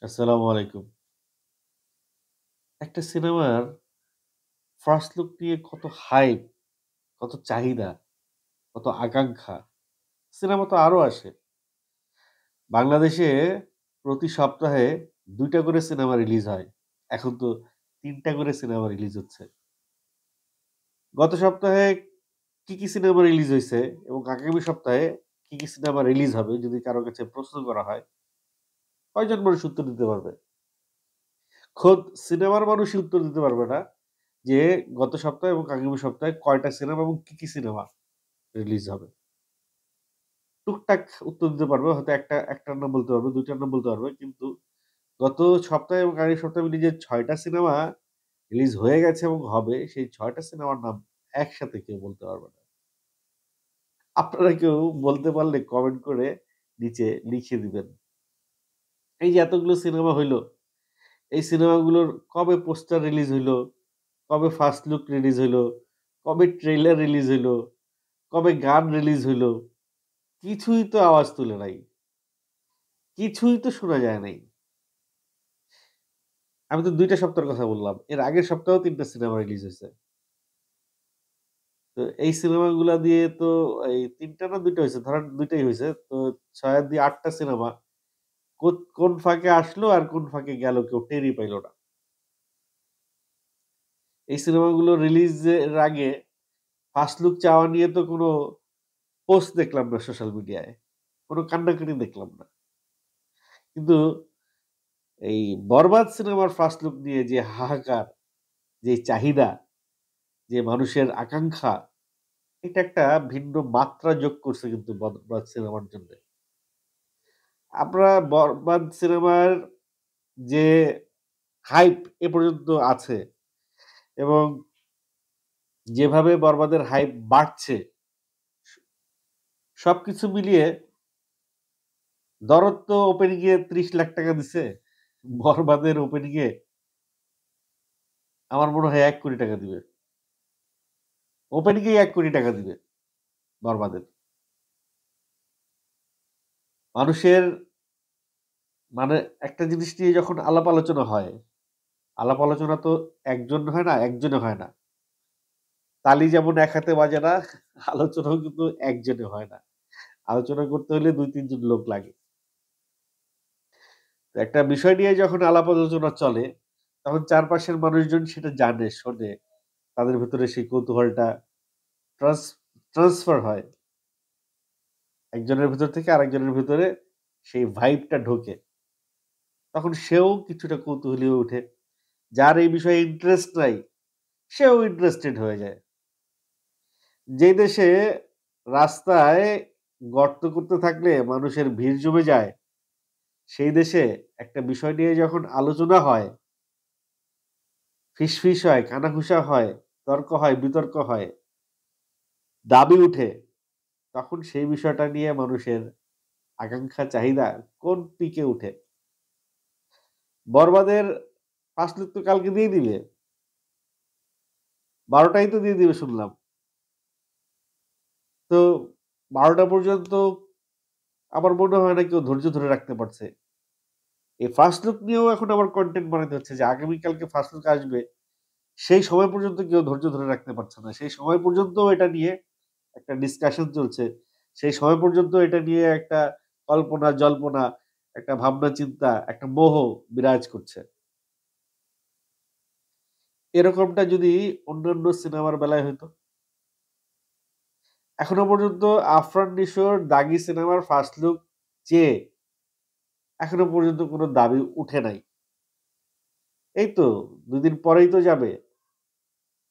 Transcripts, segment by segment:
আসসালামু আলাইকুম। একটা সিনেমার ফার্স্ট লুক নিয়ে কত হাইপ, কত চাহিদা, কত আকাঙ্খা। সিনেমা তো আরো আসে। বাংলাদেশে প্রতি সপ্তাহে ২ টা করে সিনেমা রিলিজ হয়। এখন তো ৩ টা করে সিনেমা রিলিজ হচ্ছে। গত সপ্তাহে কি সিনেমা রিলিজ হইছে এবং আগামী সপ্তাহে কি সিনেমা রিলিজ হবে যদি কারো কাছে প্রশ্ন করা হয়, কয়জন মানুষ উত্তর দিতে পারবে? খোদ সিনেমার মানুষই উত্তর দিতে পারবে না যে গত সপ্তাহে এবং আগামী সপ্তাহে কয়টা সিনেমা এবং কি সিনেমা রিলিজ হবে। টুকটাক উত্তর দিতে পারবে। হয়তো একটার নাম বলতে পারবে, ২ টার নাম বলতে পারবে। কিন্তু গত সপ্তাহে এবং আগের সপ্তাহে মিলিয়ে যে ৬ টা সিনেমা রিলিজ হয়ে গেছে এবং হবে, সেই ৬ টা সিনেমার নাম একসাথে কেউ বলতে পারবে না। আপনারা কেউ বলতে পারলে কমেন্ট করে নিচে লিখে দিবেন। এই যে এতগুলো সিনেমা হইল, এই সিনেমাগুলোর কবে পোস্টার রিলিজ হইল, কবে ফার্স্ট লুক রিলিজ হইল, কবে ট্রেইলার রিলিজ হইল, কবে গান রিলিজ হইল, কিছুই তো আওয়াজ তুলে নাই। কিছুই তো শোনা যায় নাই। আমি তো ২ টা সপ্তাহের কথা বললাম। এর আগের সপ্তাহেও ৩ টা সিনেমা রিলিজ হইছে। তো এই সিনেমাগুলা দিয়ে তো এই ৩ টা না ২ টা হইছে। ধরেন ২ টাই হইছে। তো ৬ আর ২ ৮ টা সিনেমা। কোন ফাঁকে আসলো আর কোন ফাঁকে গেল কেউ টেরই পাইল না। এই সিনেমাগুলো রিলিজের আগে ফার্স্ট লুক চাওয়া নিয়ে তো কোনো পোস্ট দেখলাম না সোশ্যাল মিডিয়ায়। কোনো কান্নাকাটি দেখলাম না। কিন্তু এই 'বরবাদ' সিনেমার ফার্স্ট লুক নিয়ে যে হাহাকার, যে চাহিদা, যে মানুষের আকাঙ্খা, এটা একটা ভিন্ন মাত্রা যোগ করছে কিন্তু 'বরবাদ' সিনেমার জন্যে। আপনারা 'বরবাদ' সিনেমার যে হাইপ এ পর্যন্ত আছে এবং যেভাবে 'বরবাদের' হাইপ বাড়ছে, সবকিছু মিলিয়ে দরদ তো ওপেনিং এ ৳৩০,০০,০০০ দিছে। 'বরবাদের' ওপেনিং এ আমার মনে হয় ৳১,০০,০০,০০০ দিবে। ওপেনিং এই ৳১,০০,০০,০০০ দিবে 'বরবাদের'। মানুষের মানে একটা জিনিস নিয়ে যখন আলাপ আলোচনা হয়, আলাপ আলোচনা তো একজন হয় না, একজনে হয় না। তালি যেমন এক হাতে বাজে না, আলোচনাও কিন্তু একজনে হয় না। আলোচনা করতে হলে ২-৩ জন লোক লাগে। তো একটা বিষয় নিয়ে যখন আলাপ আলোচনা চলে, তখন চারপাশের মানুষজন সেটা জানে, শোনে। তাদের ভেতরে সেই কৌতূহলটা ট্রান্স ট্রান্সফার হয়। একজনের ভেতর থেকে আরেকজনের ভেতরে সেই ভাইবটা ঢোকে। তখন সেও কিছুটা কৌতূহলী হয়ে ওঠে। যার এই বিষয়ে ইন্টারেস্ট নাই, সেও ইন্টারেস্টেড হয়ে যায়। যেই দেশে রাস্তায় গর্ত করতে থাকলে মানুষের ভিড় জমে যায়, সেই দেশে একটা বিষয় নিয়ে যখন আলোচনা হয়, ফিসফিস হয়, কানাঘুষা হয়, তর্ক হয়, বিতর্ক হয়, দাবি উঠে, তখন সেই বিষয়টা নিয়ে মানুষের আকাঙ্খা, চাহিদা কোন পিকে উঠে। বরবাদের ফার্স্ট লুক তো কালকে দিয়ে দিবে। ১২ টায় তো দিয়ে দিবে শুনলাম। তো ১২ টা পর্যন্ত আমার মনে হয় না কেউ ধৈর্য ধরে রাখতে পারছে। এই ফার্স্ট লুক নিয়েও এখন আবার কনটেন্ট বানাইতে হচ্ছে যে আগামীকালকে ফার্স্ট লুক আসবে। সেই সময় পর্যন্ত কেউ ধৈর্য ধরে রাখতে পারছে না। সেই সময় পর্যন্তও এটা নিয়ে একটা ডিসকাশন চলছে। সেই সময় পর্যন্ত এটা নিয়ে একটা কল্পনা জল্পনা, একটা ভাবনা চিন্তা, একটা মোহ বিরাজ করছে। এরকমটা যদি অন্যান্য সিনেমার বেলায় হইতো? এখনো পর্যন্ত আফরান নিশোর 'দাগি' সিনেমার ফার্স্ট লুক চেয়ে এখনো পর্যন্ত কোন দাবি উঠে নাই। এই তো ২ দিন পরেই তো যাবে।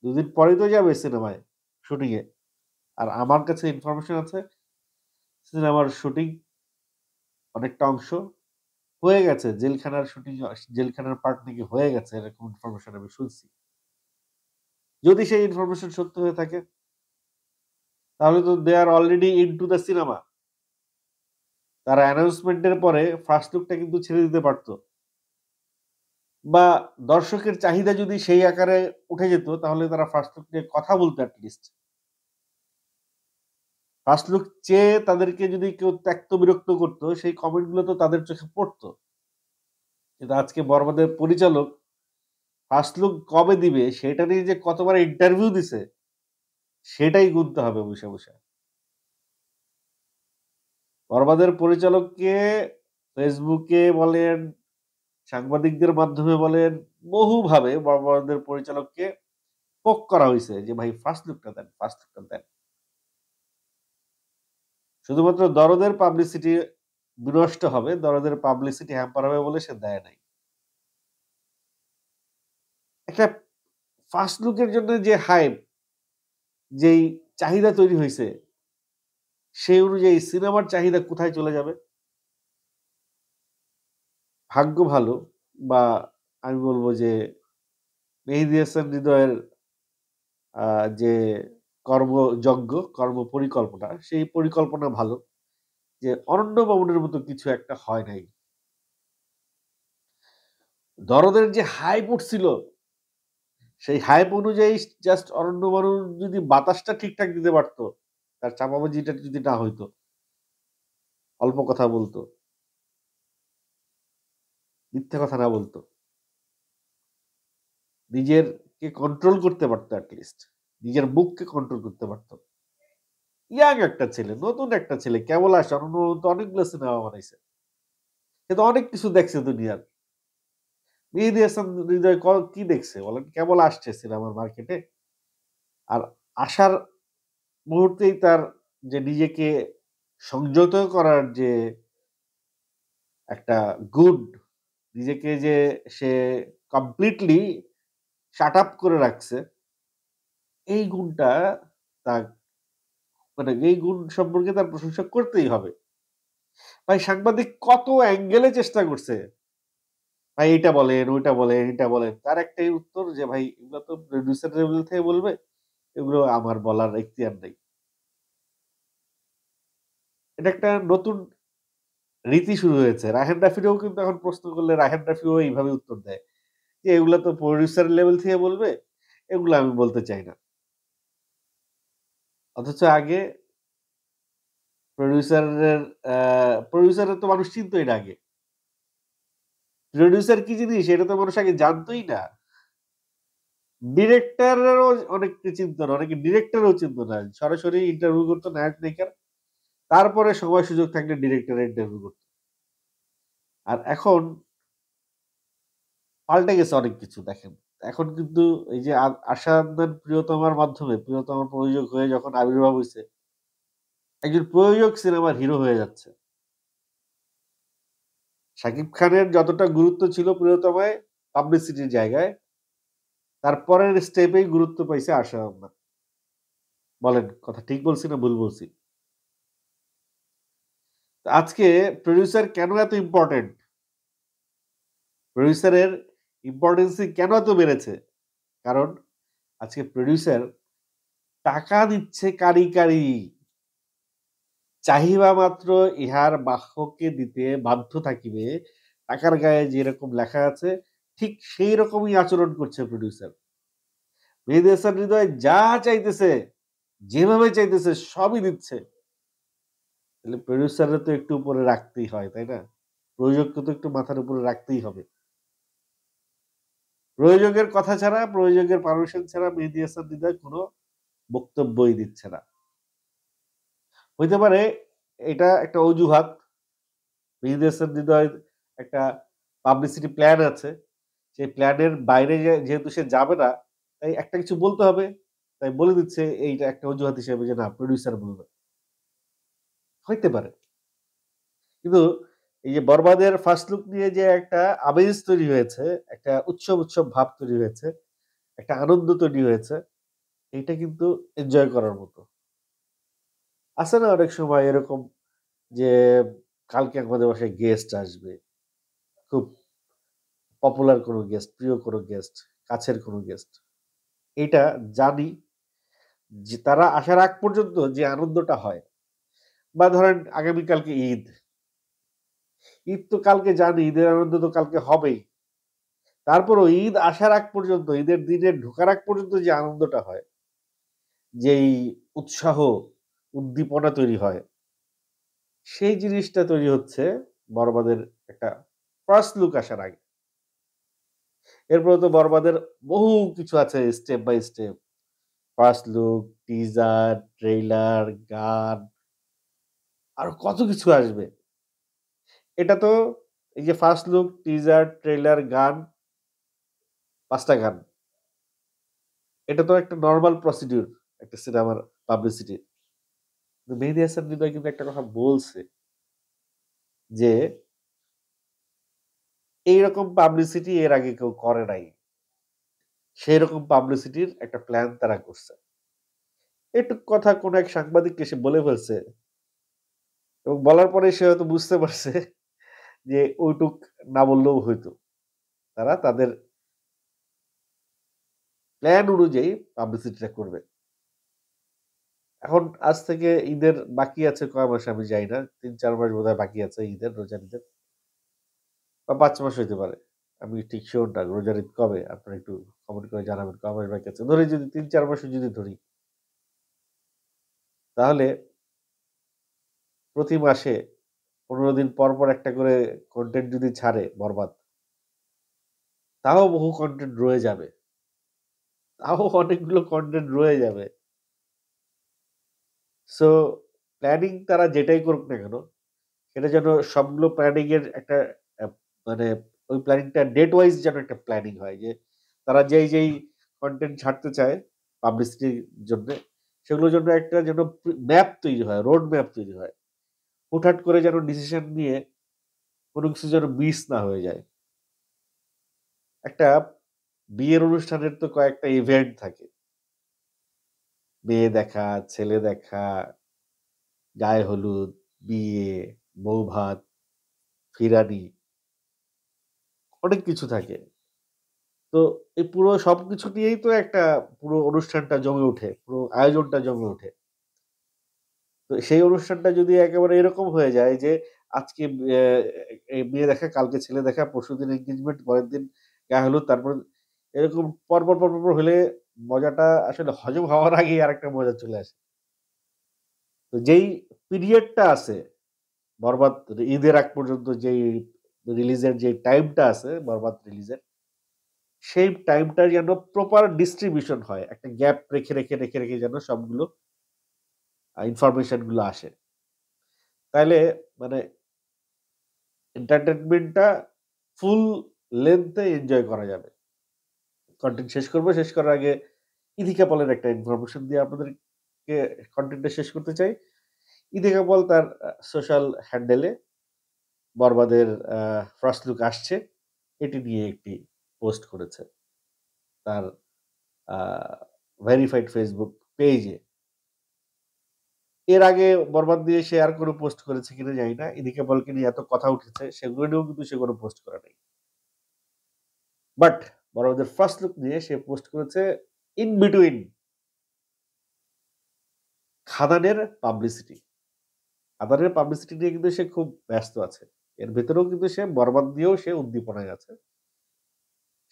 ২ দিন পরেই তো যাবে সিনেমায় শুটিং এ। আর আমার কাছে ইনফরমেশন আছে সিনেমার শুটিং অনেকটা অংশ হয়ে গেছে। জেলখানার শুটিং জেলখানার পার্ট নাকি হয়ে গেছে এরকম ইনফরমেশন আমি শুনছি। যদি সেই ইনফরমেশন সত্য হয়ে থাকে তাহলে তো দে আর অলরেডি ইনটু দ্যা সিনেমা। তারা অ্যানাউন্সমেন্ট এর পরে ফার্স্ট লুকটা কিন্তু ছেড়ে দিতে পারত। বা দর্শকের চাহিদা যদি সেই আকারে উঠে যেত তাহলে তারা ফার্স্ট লুক নিয়ে কথা বলত এট লিস্ট। ফার্স্ট লুক চেয়ে তাদেরকে যদি কেউ ত্যক্ত বিরক্ত করত সেই কমেন্ট গুলো তো তাদের চোখে পড়ত। কিন্তু আজকে বরবাদের পরিচালক ফার্স্ট লুক কবে দিবে সেটা নিয়ে যে কতবার ইন্টারভিউ দিছে সেটাই গুনতে হবে বইসা, বইসা। বরবাদের পরিচালককে ফেসবুকে বলেন, সাংবাদিকদের মাধ্যমে বলেন, বহুভাবে বরবাদের পরিচালককে পোক করা হইছে যে ভাই ফার্স্ট লুকটা দেন, ফার্স্ট লুকটা দেন। শুধুমাত্র দরদের পাবলিসিটি বিনষ্ট হবে, দরদের পাবলিসিটি হ্যাম্পার হবে বলে সে দেয় নাই। একটা ফার্স্ট লুকের জন্য যে হাইপ, যেই চাহিদা তৈরি হইছে, সেই অনুযায়ী সিনেমার চাহিদা কোথায় চলে যাবে? ভাগ্য ভালো বা আমি বলব যে মেহেদী হাসান হৃদয়ের আ যে কর্মযজ্ঞ, কর্ম পরিকল্পনা, সেই পরিকল্পনা ভালো। যে অরণ্য ভবনের মতো কিছু একটা হয় নাই। দরদের যে হাইপ উঠছিল, সেই হাইপ অনুযায়ী জাস্ট অরণ্য বরুণ যদি বাতাসটা ঠিকঠাক দিতে পারত, তার চাপাবাজিটা যদি না হইতো, অল্প কথা বলতো, মিথ্যা কথা না বলতো, নিজেরকে কন্ট্রোল করতে পারতো এট লিস্ট। নিজের মুখকে কন্ট্রোল করতে পারত। ইয়াং একটা ছেলে, নতুন একটা ছেলে, কেবল আসে। অরণ্য বরুণ তো অনেকগুলো সিনেমা বানাইছে। সে তো অনেক কিছু দেখছে দুনিয়ার। মেহেদী হাসান হৃদয় কি দেখছে বলেন? কেবল আসছে সিনেমার মার্কেটে। আর আসার মুহূর্তেই তার যে নিজেকে সংযত করার যে একটা গুণ, নিজেকে যে সে কমপ্লিটলি শাট আপ করে রাখছে, এই গুণটা তার মানে এই গুণ সম্পর্কে তার প্রশংসা করতেই হবে। ভাই সাংবাদিক কত অ্যাঙ্গেলে চেষ্টা করছে। ভাই এইটা বলেন, ওইটা বলেন, এটা বলেন। তার একটাই উত্তর যে ভাই এগুলো তো প্রোডিউসার লেভেল থেকে বলবে। এগুলো আমার বলার এখতিয়ার নাই। এটা একটা নতুন রীতি শুরু হয়েছে। রায়হান রাফিরও কিন্তু এখন প্রশ্ন করলে রায়হান রাফিও এইভাবে উত্তর দেয়। যে এগুলা তো প্রোডিউসার লেভেল থেকে বলবে, এগুলো আমি বলতে চাই না। অথচ আগে প্রোডিউসারের প্রোডিউসারের তো মানুষ চিনতই না আগে। প্রোডিউসার কি জিনিস এটা তো মানুষ আগে জানতই না। ডিরেক্টরেরও অনেকে চিনত না। অনেকে ডিরেক্টরও চিনত না। সরাসরি ইন্টারভিউ করত নায়ক-নায়িকার। তারপরে সময় সুযোগ থাকলে ডিরেক্টরের ইন্টারভিউ করত। আর এখন পাল্টে গেছে অনেক কিছু দেখেন। এখন কিন্তু এই যে আশা আদনান প্রিয়তমার মাধ্যমে প্রিয়তমা প্রযোজক হয়ে যখন আবির্ভাব হইছে, একজন প্রযোজক সিনেমার হিরো হয়ে যাচ্ছে। শাকিব খানের যতটা গুরুত্ব ছিল প্রিয়তমায় পাবলিসিটির জায়গায়, তার পরের স্টেপেই গুরুত্ব পাইছে আশা আদনান। বলেন কথা ঠিক বলছি না ভুল বলছি? আজকে প্রোডিউসার কেন এত ইম্পোর্টেন্ট? প্রোডিউসারের ইম্পোর্টেন্সই কেন এত বেড়েছে? কারণ আজকে প্রোডিউসার টাকা দিচ্ছে কারি, কারি। চাহিবা মাত্র ইহার বাহ্যকে দিতে বাধ্য থাকিবে। টাকার গায়ে যেরকম লেখা আছে ঠিক সেই রকমই আচরণ করছে প্রোডিউসার। মেহেদী হাসান হৃদয় যা চাইতেছে, যেভাবে চাইতেছে সবই দিচ্ছে। তাহলে প্রোডিউসাররা তো একটু উপরে রাখতেই হয়, তাই না? প্রযোজককে তো একটু মাথার উপরে রাখতেই হবে। প্রযোজকের কথা ছাড়া, প্রযোজকের পারমিশন ছাড়া মেহেদী হাসান হৃদয় কোন বক্তব্যই দিচ্ছে না। হইতে পারে এটা একটা অজুহাত। মেহেদী হাসান হৃদয়ের একটা পাবলিসিটি প্ল্যান আছে। সেই প্ল্যানের বাইরে যেহেতু সে যাবে না, তাই একটা কিছু বলতে হবে। তাই বলে দিচ্ছে এইটা একটা অজুহাত হিসেবে যে না প্রোডিউসার বলবে। হইতে পারে। কিন্তু এই যে বরবাদের ফার্স্ট লুক নিয়ে যে একটা আমেজ তৈরি হয়েছে, একটা উৎসব, উৎসব ভাব তৈরি হয়েছে, একটা আনন্দ তৈরি হয়েছে, এইটা কিন্তু এনজয় করার মতো। আছে না অনেক সময় এরকম যে কালকে আমাদের বাসায় গেস্ট আসবে। খুব পপুলার কোনো গেস্ট, প্রিয় কোনো গেস্ট, কাছের কোনো গেস্ট। এইটা জানি যে তারা আসার আগ পর্যন্ত যে আনন্দটা হয় বা ধরেন আগামীকালকে ঈদ। ঈদ তো কালকে জানি ঈদের আনন্দ তো কালকে হবেই। তারপরও ঈদ আসার আগ পর্যন্ত, ঈদের দিনে ঢোকার আগ পর্যন্ত যে আনন্দটা হয়, যেই উৎসাহ, উদ্দীপনা তৈরি হয়, সেই জিনিসটা তৈরি হচ্ছে বরবাদের একটা ফার্স্ট লুক আসার আগে। এরপরে তো বরবাদের বহু কিছু আছে step by step. First look, teaser, trailer, গান আরো কত কিছু আসবে। এটা তো এই যে ফার্স্ট লুক, টিজার, ট্রেইলার, গান ৫ টা গান। এটা তো একটা নরমাল প্রসিডিউর একটা সিনেমার পাবলিসিটির। কিন্তু মেহেদী হাসান হৃদয় কিন্তু একটা কথা বলছে যে, এইরকম পাবলিসিটি এর আগে কেউ করে নাই। সেইরকম পাবলিসিটির একটা প্ল্যান তারা করছে। এটুক কথা কোন এক সাংবাদিককে সে বলে ফেলছে এবং বলার পরে সে হয়তো বুঝতে পারছে যে ওইটুক না বললেও হইতো। তারা তাদের প্ল্যান অনুযায়ী পাবলিসিটিটা করবে। এখন আজ থেকে ঈদের বাকি আছে কয় মাস আমি জানি না। ৩-৪ মাস বোধহয় বাকি আছে ঈদের, রোজার ঈদের। বা ৫ মাস হইতে পারে। আমি ঠিক সিউর না রোজার ঈদ কবে? আপনারা একটু কমেন্ট করে জানাবেন কয় মাস বাকি আছে। ধরি যদি ৩-৪ মাসও যদি ধরি, তাহলে প্রতি মাসে ১৫ দিন পর, পর একটা করে কনটেন্ট যদি ছাড়ে বরবাদ, তাও বহু কনটেন্ট রয়ে যাবে। তাও অনেকগুলো কনটেন্ট রয়ে যাবে। সো প্ল্যানিং তারা যেটাই করুক না কেন, সেটা যেন সবগুলো প্ল্যানিং এর একটা আ মানে ওই প্ল্যানিংটা ডেট ওয়াইজ যেন একটা প্ল্যানিং হয় যে, তারা যেই কনটেন্ট ছাড়তে চায় পাবলিসিটির জন্যে, সেগুলোর জন্য একটা যেন ম্যাপ তৈরি হয়, রোড ম্যাপ তৈরি হয়। হুটহাট করে যেন ডিসিশন নিয়ে কোন কিছু যেন মিস না হয়ে যায়। একটা বিয়ের অনুষ্ঠানের তো কয়েকটা ইভেন্ট থাকে। মেয়ে দেখা, ছেলে দেখা, গায়ে হলুদ, বিয়ে, বৌভাত, ফিরানি অনেক কিছু থাকে। তো এই পুরো সবকিছু নিয়েই তো একটা পুরো অনুষ্ঠানটা জমে ওঠে। পুরো আয়োজনটা জমে ওঠে। তো সেই অনুষ্ঠানটা যদি একেবারে এরকম হয়ে যায় যে আজকে এই মেয়ে দেখা, কালকে ছেলে দেখা, পরশুদিন এনগেজমেন্ট, পরের দিন গায়ে হলুদ, তারপর এরকম পরপর হলে মজাটা আসলে হজম হওয়ার আগেই আরেকটা মজা চলে আসে। তো যেই পিরিয়ডটা আছে বরবাদ ঈদের আগ পর্যন্ত যেই রিলিজের যে টাইমটা আছে বরবাদ রিলিজের, সেই টাইমটা যেন প্রপার ডিস্ট্রিবিউশন হয়। একটা গ্যাপ রেখে যেন সবগুলো ইনফরমেশন গুলো আসে। তাইলে মানে এন্টারটেইনমেন্টটা ফুল লেংথ এ এনজয় করা যাবে। কনটেন্ট শেষ করব। শেষ করার আগে ইদিকা পলের একটা ইনফরমেশন দিয়ে আপনাদেরকে কনটেন্টটা শেষ করতে চাই। ইদিকা পল তার সোশ্যাল হ্যান্ডেলে বরবাদের ফার্স্ট লুক আসছে। এটি নিয়ে একটি পোস্ট করেছে। তার আ ভেরিফাইড ফেসবুক পেইজে। এর আগে বরবাদ নিয়ে সে আর কোন পোস্ট করেছে কিনা জানি না। ইদিকা পলকে নিয়ে এত কথা উঠেছে সেগুলো নিয়েও কিন্তু সে কোন পোস্ট করে নাই। বাট বরবাদের ফার্স্ট লুক নিয়ে সে পোস্ট করেছে ইন বিটুইন খাদানের পাবলিসিটি। খাদানের পাবলিসিটি নিয়ে কিন্তু সে খুব ব্যস্ত আছে। এর ভেতরেও কিন্তু সে বরবাদ নিয়েও সে উদ্দীপনায় আছে।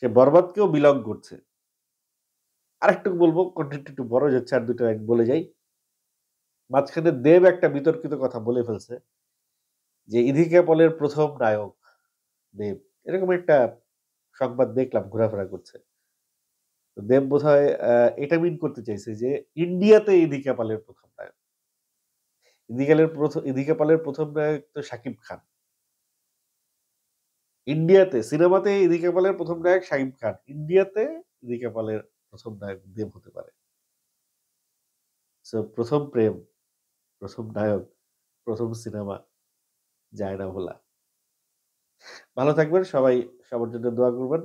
সে বরবাদকেও বিলং করছে। আরেকটু বলব কনটেন্ট একটু বড় হয়ে যাচ্ছে আর ২ টা লাইন বলে যাই। মাঝখানে দেব একটা বিতর্কিত কথা বলে ফেলছে যে ইদিকা পলের ১ম নায়ক দেব। এরকম একটা সংবাদ দেখলাম ঘোরাফেরা করছে। তো দেব বোধহয় এটা মিন করতে চাইছে যে ইন্ডিয়াতে ইদিকা পালের ১ম নায়ক। ইদিকা পালের ১ম নায়ক তো শাকিব খান। ইন্ডিয়াতে সিনেমাতে ইদিকা পালের ১ম নায়ক শাকিব খান। ইন্ডিয়াতে ইদিকা পালের ১ম নায়ক দেব হতে পারে। সো ১ম প্রেম, ১ম নায়ক, ১ম সিনেমা যায় না ভোলা। ভালো থাকবেন সবাই, সবার জন্য দোয়া করবেন।